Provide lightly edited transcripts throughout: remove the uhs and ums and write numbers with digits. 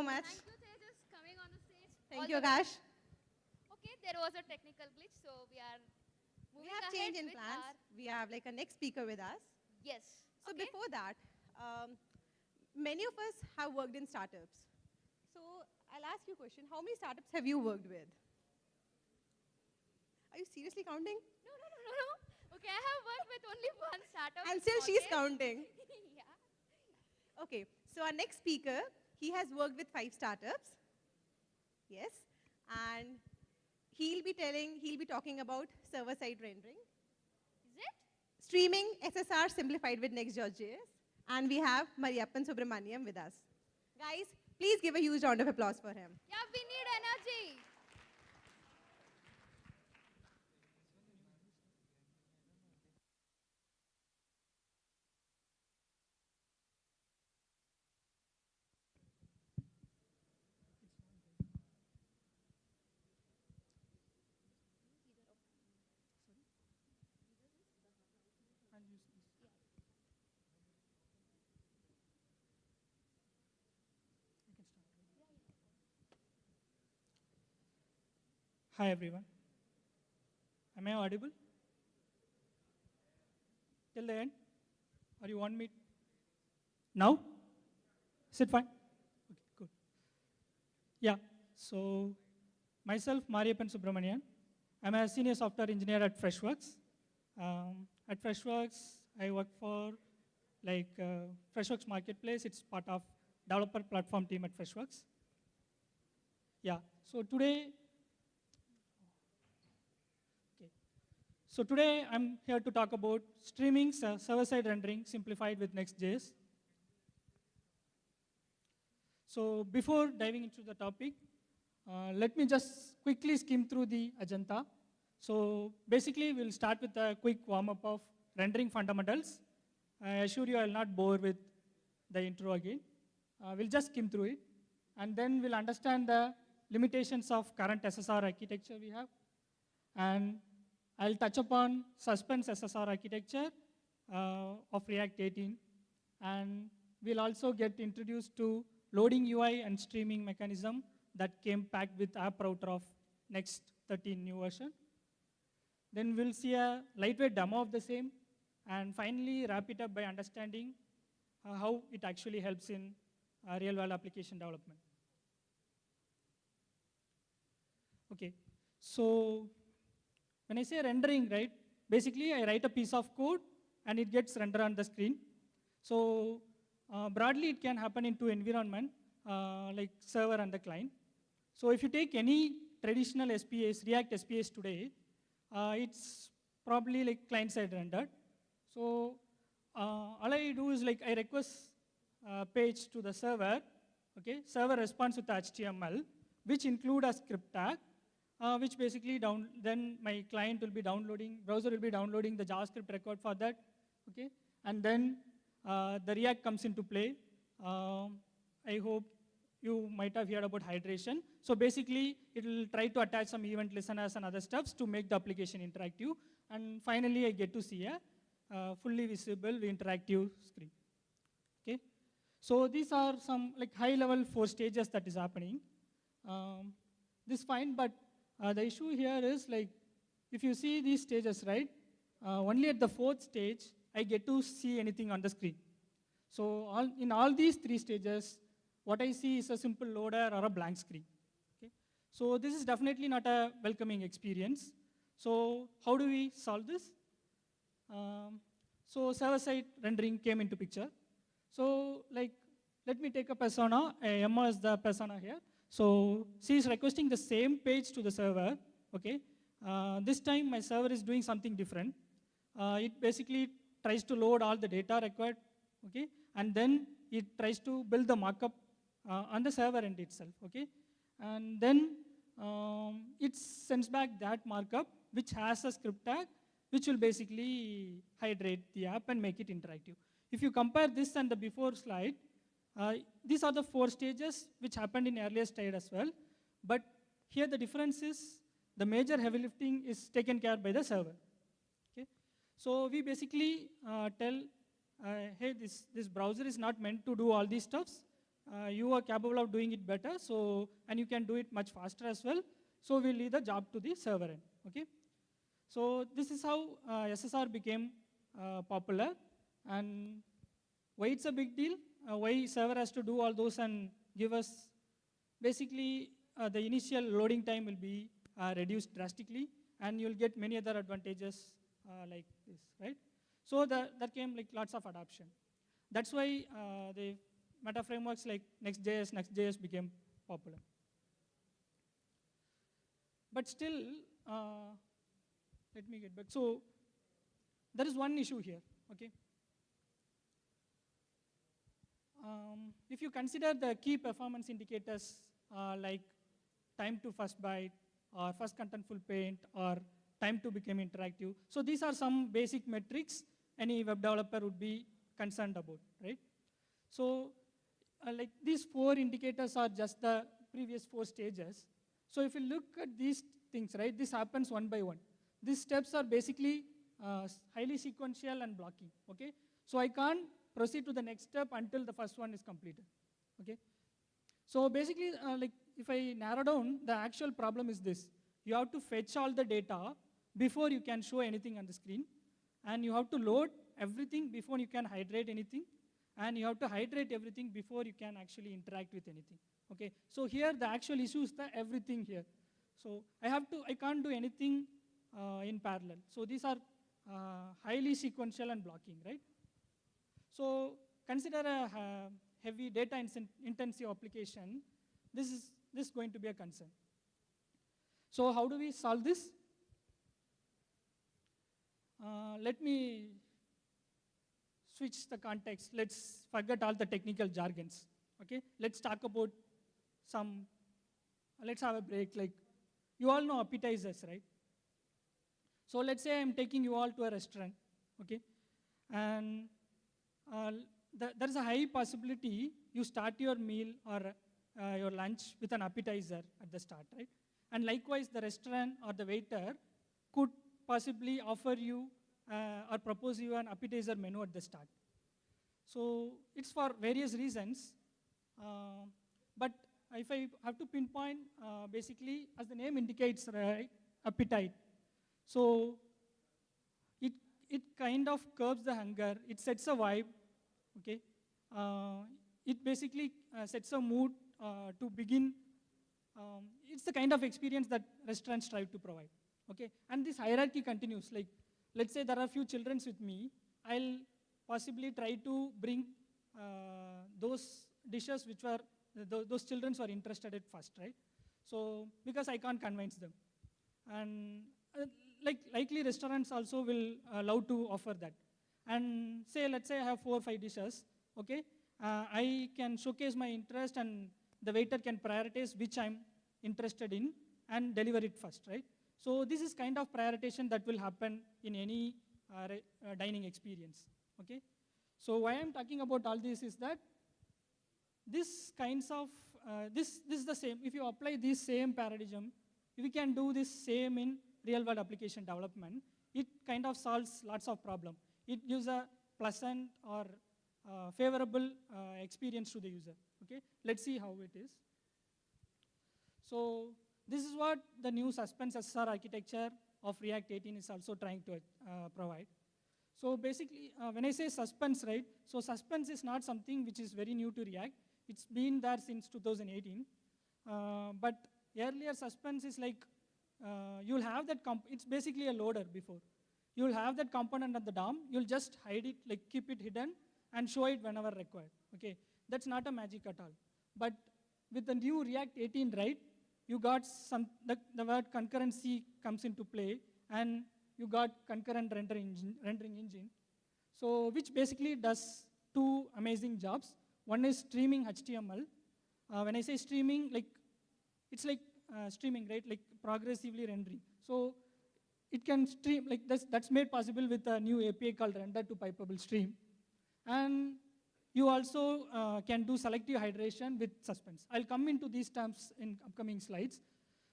much. Thank you, Tejas, coming on the stage. Thank you, Akash. Okay, there was a technical glitch, so we are We moving have ahead change in with plans. our We have like a next speaker with us. yes. So Okay. before that, many of us have worked in startups. So I'll ask you a question. How many startups have you worked with? Are you seriously counting? No. Okay, I have worked with only one startup. And with still she's Mortgage. counting. Yeah. Okay, so our next speaker, he has worked with 5 startups. Yes. And he'll be talking about server-side rendering, Is it? streaming SSR simplified with Next.js. And we have Mariyappan Subramaniam with us. Guys, please give a huge round of applause for him. Yeah, we need energy. Hi everyone. Am I audible? Till the end? Or you want me? Now? Is it fine? Okay, good. Yeah, so myself, Mariyappan Subramanian. I'm a senior software engineer at Freshworks. At Freshworks, I work for Freshworks Marketplace. It's part of developer platform team at Freshworks. Yeah, so today, I'm here to talk about streaming server-side rendering simplified with Next.js. So before diving into the topic, let me just quickly skim through the agenda. So basically, we'll start with a quick warm-up of rendering fundamentals. I assure you I will not bore with the intro again. We'll just skim through it. And then we'll understand the limitations of current SSR architecture we have. And I'll touch upon Suspense SSR Architecture of React 18. And we'll also get introduced to loading UI and streaming mechanism that came packed with app router of Next 13 new version. Then we'll see a lightweight demo of the same. And finally, wrap it up by understanding how it actually helps in real-world application development. Okay, so when I say rendering, right, basically I write a piece of code and it gets rendered on the screen. So broadly, it can happen in 2 environments, like server and the client. So if you take any traditional SPAs, React SPAs today, it's probably like client-side rendered. So all I do is like I request a page to the server. Okay, server responds with HTML, which include a script tag, which basically then my client will be downloading, browser will be downloading the JavaScript record for that. Okay, and then the React comes into play. I hope you might have heard about hydration. So basically, it will try to attach some event listeners and other stuffs to make the application interactive. And finally, I get to see a fully visible interactive screen. Okay, so these are some like high-level 4 stages that is happening. This is fine, but the issue here is like if you see these stages, right? Only at the 4th stage, I get to see anything on the screen. So in all these 3 stages, what I see is a simple loader or a blank screen. Okay? So this is definitely not a welcoming experience. So how do we solve this? So server-side rendering came into picture. So like, let me take a persona. Emma is the persona here. So she is requesting the same page to the server. Okay. This time my server is doing something different. It basically tries to load all the data required. Okay. And then it tries to build the markup on the server end itself. Okay. And then it sends back that markup, which has a script tag, which will basically hydrate the app and make it interactive. If you compare this and the before slide, these are the 4 stages which happened in earlier slide as well. But here the difference is the major heavy lifting is taken care by the server. Okay? So we basically tell, hey, this browser is not meant to do all these stuffs. you are capable of doing it better, so, and you can do it much faster as well, so we'll leave the job to the server end, okay? So this is how SSR became popular, and why it's a big deal, why server has to do all those and give us, basically the initial loading time will be reduced drastically, and you'll get many other advantages like this, right? So that came like lots of adoption. That's why the meta frameworks like Next.js became popular. But still, let me get back. So there is one issue here, okay? If you consider the key performance indicators like time to first byte, or first contentful paint, or time to become interactive. So these are some basic metrics any web developer would be concerned about, right? So like these 4 indicators are just the previous 4 stages. So if you look at these things, right, this happens one by one. These steps are basically highly sequential and blocking, okay? So I can't proceed to the next step until the first one is completed, okay? So basically, like if I narrow down, the actual problem is this. You have to fetch all the data before you can show anything on the screen, and you have to load everything before you can hydrate anything, and you have to hydrate everything before you can actually interact with anything, okay? So here the actual issue is the everything here. So I can't do anything in parallel. So these are highly sequential and blocking, right? So consider a heavy data intensive application. This is going to be a concern. So how do we solve this? Let me switch the context. Let's forget all the technical jargons, okay? Let's talk about let's have a break. Like, you all know appetizers, right? So let's say I'm taking you all to a restaurant, okay? And there's a high possibility you start your meal or your lunch with an appetizer at the start, right? And likewise, the restaurant or the waiter could possibly offer you or propose you an appetizer menu at the start. So it's for various reasons, but if I have to pinpoint, basically, as the name indicates, right, appetite. So it kind of curbs the hunger. It sets a vibe, okay? It basically sets a mood to begin. It's the kind of experience that restaurants strive to provide, okay? And this hierarchy continues. Like, let's say there are a few children with me. I'll possibly try to bring those dishes which were, those children were interested at first, right? So, because I can't convince them. And likely restaurants also will love to offer that. And let's say I have 4 or 5 dishes, okay? I can showcase my interest, and the waiter can prioritize which I'm interested in and deliver it first, right? So this is kind of prioritization that will happen in any dining experience, okay? So why I'm talking about all this is that this kinds of, this is the same. If you apply this same paradigm, if we can do this same in real-world application development, it kind of solves lots of problems. It gives a pleasant or favorable experience to the user, okay? Let's see how it is. So this is what the new Suspense SSR architecture of React 18 is also trying to provide. So basically, when I say suspense, right, so suspense is not something which is very new to React. It's been there since 2018. But earlier suspense is like, you'll have that, it's basically a loader before. You'll have that component at the DOM. You'll just hide it, like keep it hidden, and show it whenever required, okay? That's not a magic at all. But with the new React 18, right, you got the word concurrency comes into play, and you got concurrent rendering engine. So which basically does 2 amazing jobs. One is streaming HTML. When I say streaming, like, it's like streaming, right? Like progressively rendering. So it can stream, like that's made possible with a new API called render to pipeable stream. And you also can do selective hydration with suspense. I'll come into these terms in upcoming slides.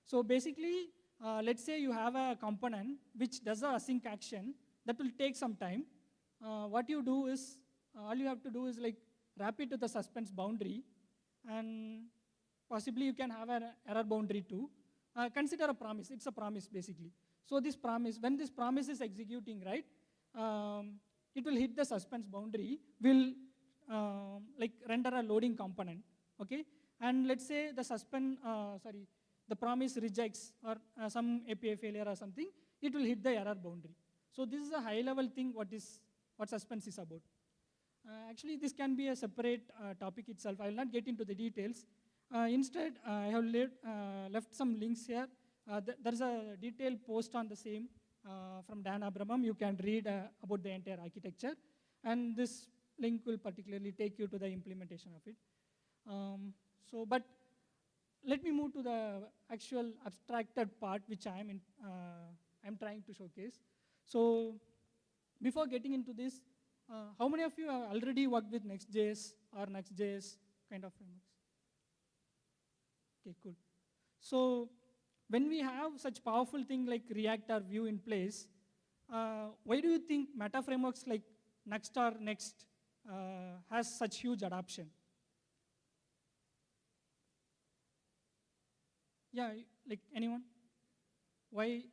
So basically, let's say you have a component which does a async action that will take some time. What you do is, all you have to do is like wrap it to the suspense boundary, and possibly you can have an error boundary too. Consider a promise. It's a promise basically. So this promise, when this promise is executing, right, it will hit the suspense boundary, will like render a loading component, okay? And let's say the promise rejects or some API failure or something, it will hit the error boundary. So this is a high-level thing what suspense is about. Actually, this can be a separate topic itself. I will not get into the details. Instead, I have left some links here. There is a detailed post on the same from Dan Abramam. You can read about the entire architecture. And this link will particularly take you to the implementation of it. But let me move to the actual abstracted part, which I'm trying to showcase. So before getting into this, how many of you have already worked with Next.js or Next.js kind of frameworks? Okay, cool. So when we have such powerful thing like React or Vue in place, why do you think meta frameworks like Next or Next has such huge adoption? Yeah, like anyone? Why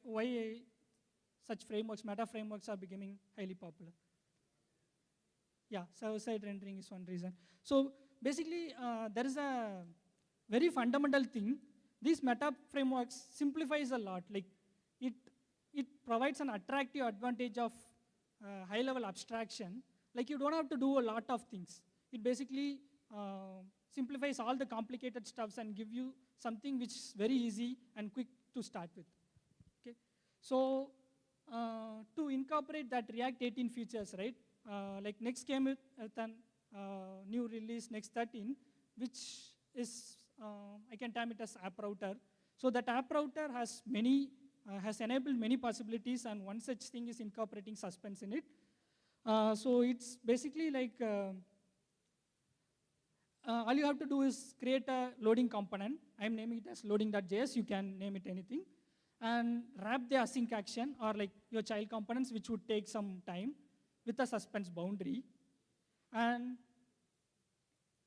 such frameworks, meta frameworks are becoming highly popular? Yeah, server-side rendering is one reason. So basically, there is a very fundamental thing. These meta frameworks simplifies a lot. Like it provides an attractive advantage of high-level abstraction. Like you don't have to do a lot of things. It basically simplifies all the complicated stuffs and give you something which is very easy and quick to start with. Okay, so to incorporate that React 18 features, right? Like Next came with a new release, Next 13, which is, I can term it as app router. So that app router has enabled many possibilities, and one such thing is incorporating suspense in it. So it's basically like, all you have to do is create a loading component. I'm naming it as loading.js. You can name it anything. And wrap the async action or like your child components, which would take some time, with a suspense boundary. And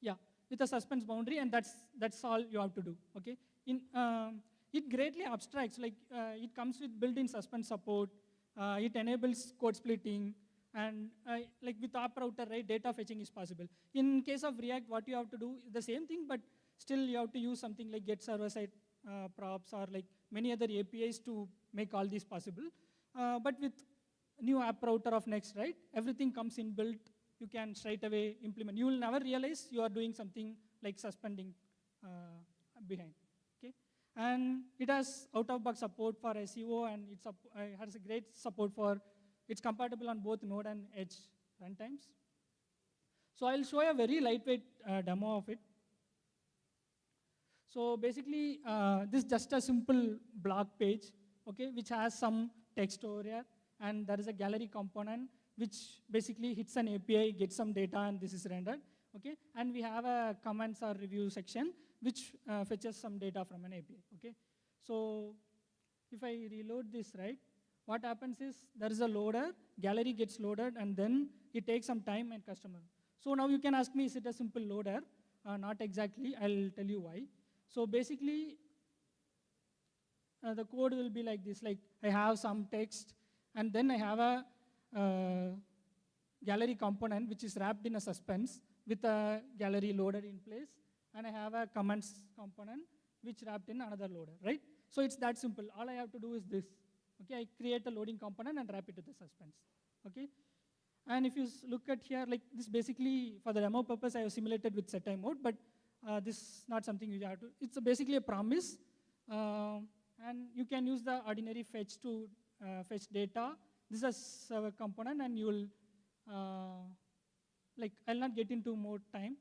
yeah, with a suspense boundary, and that's all you have to do, okay? It greatly abstracts, like it comes with built-in suspense support, it enables code splitting, and like with app router, right, data fetching is possible. In case of React, what you have to do is the same thing, but still you have to use something like get server-side props or like many other APIs to make all these possible. But with new app router of Next, right, everything comes inbuilt. You can straight away implement. You will never realize you are doing something like suspending behind, okay? And it has out-of-box support for SEO, and it has a great support for, it's compatible on both Node and Edge runtimes. So I'll show a very lightweight demo of it. So basically, this is just a simple blog page, okay, which has some text over here, and there is a gallery component, which basically hits an API, gets some data, and this is rendered, okay? And we have a comments or review section, which fetches some data from an API, okay? So if I reload this, right, what happens is there is a loader, gallery gets loaded, and then it takes some time and customer. So now you can ask me, is it a simple loader? Not exactly, I'll tell you why. So basically, the code will be like this, like I have some text, and then I have a gallery component which is wrapped in a suspense with a gallery loader in place, and I have a comments component which wrapped in another loader, right? So it's that simple. All I have to do is this. Okay, I create a loading component and wrap it with the suspense. Okay, and if you look at here, like this basically for the demo purpose I have simulated with set time mode, but this is not something you have to. It's basically a promise, and you can use the ordinary fetch to fetch data. This is a server component, and you will, like, I'll not get into more time.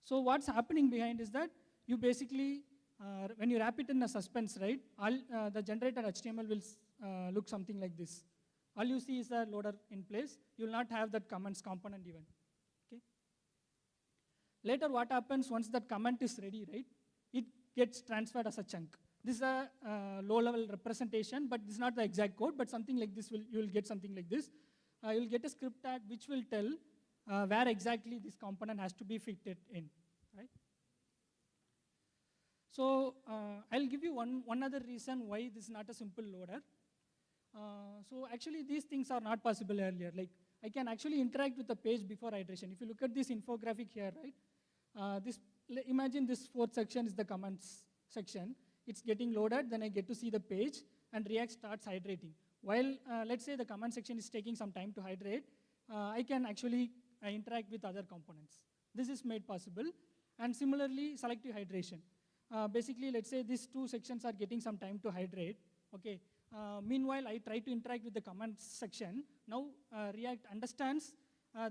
So what's happening behind is that you basically, when you wrap it in a suspense, right, the generated HTML will look something like this. All you see is a loader in place. You will not have that comments component even. Okay. Later, what happens once that comment is ready, right? It gets transferred as a chunk. This is a low-level representation, but this is not the exact code, but something like this, you will get something like this. You will get a script tag which will tell where exactly this component has to be fitted in, right? So I'll give you one other reason why this is not a simple loader. So actually, these things are not possible earlier. Like, I can actually interact with the page before iteration. If you look at this infographic here, right? Imagine this fourth section is the comments section. It's getting loaded, then I get to see the page, and React starts hydrating. While, let's say the comment section is taking some time to hydrate, I can actually interact with other components. This is made possible. And similarly, selective hydration. Basically, let's say these two sections are getting some time to hydrate. Okay. Meanwhile, I try to interact with the comments section. Now, React understands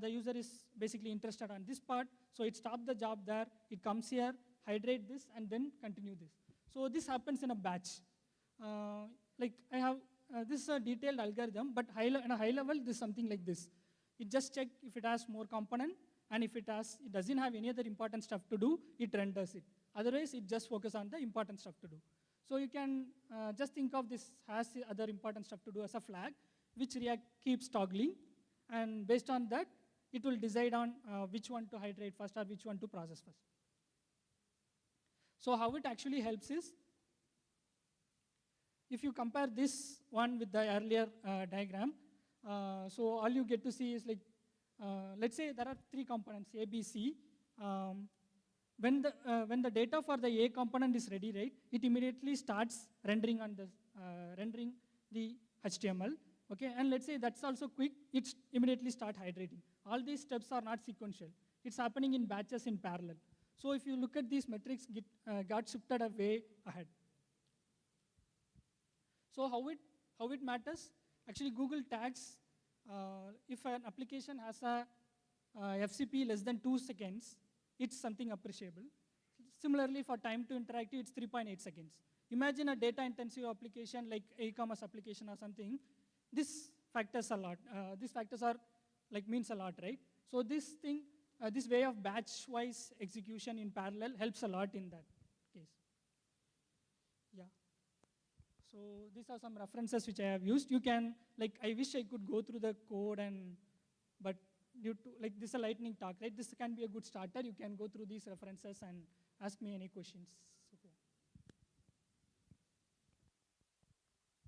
the user is basically interested on this part, so it stops the job there, it comes here, hydrate this, and then continue this. So this happens in a batch. Like I have, this is a detailed algorithm, but in a high level, this is something like this. It just checks if it has more component, and if it doesn't have any other important stuff to do, it renders it. Otherwise, it just focuses on the important stuff to do. So you can just think of this has other important stuff to do as a flag, which React keeps toggling. And based on that, it will decide on which one to hydrate first or which one to process first. So how it actually helps is, if you compare this one with the earlier diagram, so all you get to see is like, let's say there are three components, A, B, C. When the data for the A component is ready, right, it immediately starts rendering the HTML. Okay, and let's say that's also quick, it immediately start hydrating. All these steps are not sequential. It's happening in batches in parallel. So if you look at these metrics, got shifted way ahead. So how it matters? Actually, Google tags, if an application has a FCP less than 2 seconds, it's something appreciable. Similarly, for time to interactive, it's 3.8 seconds. Imagine a data-intensive application like e-commerce application or something. This factors a lot. These factors are means a lot, right? So this way of batch-wise execution in parallel helps a lot in that case. Yeah. So these are some references which I have used. You can, I wish I could go through the code but due to, this is a lightning talk, right? This can be a good starter. You can go through these references and ask me any questions.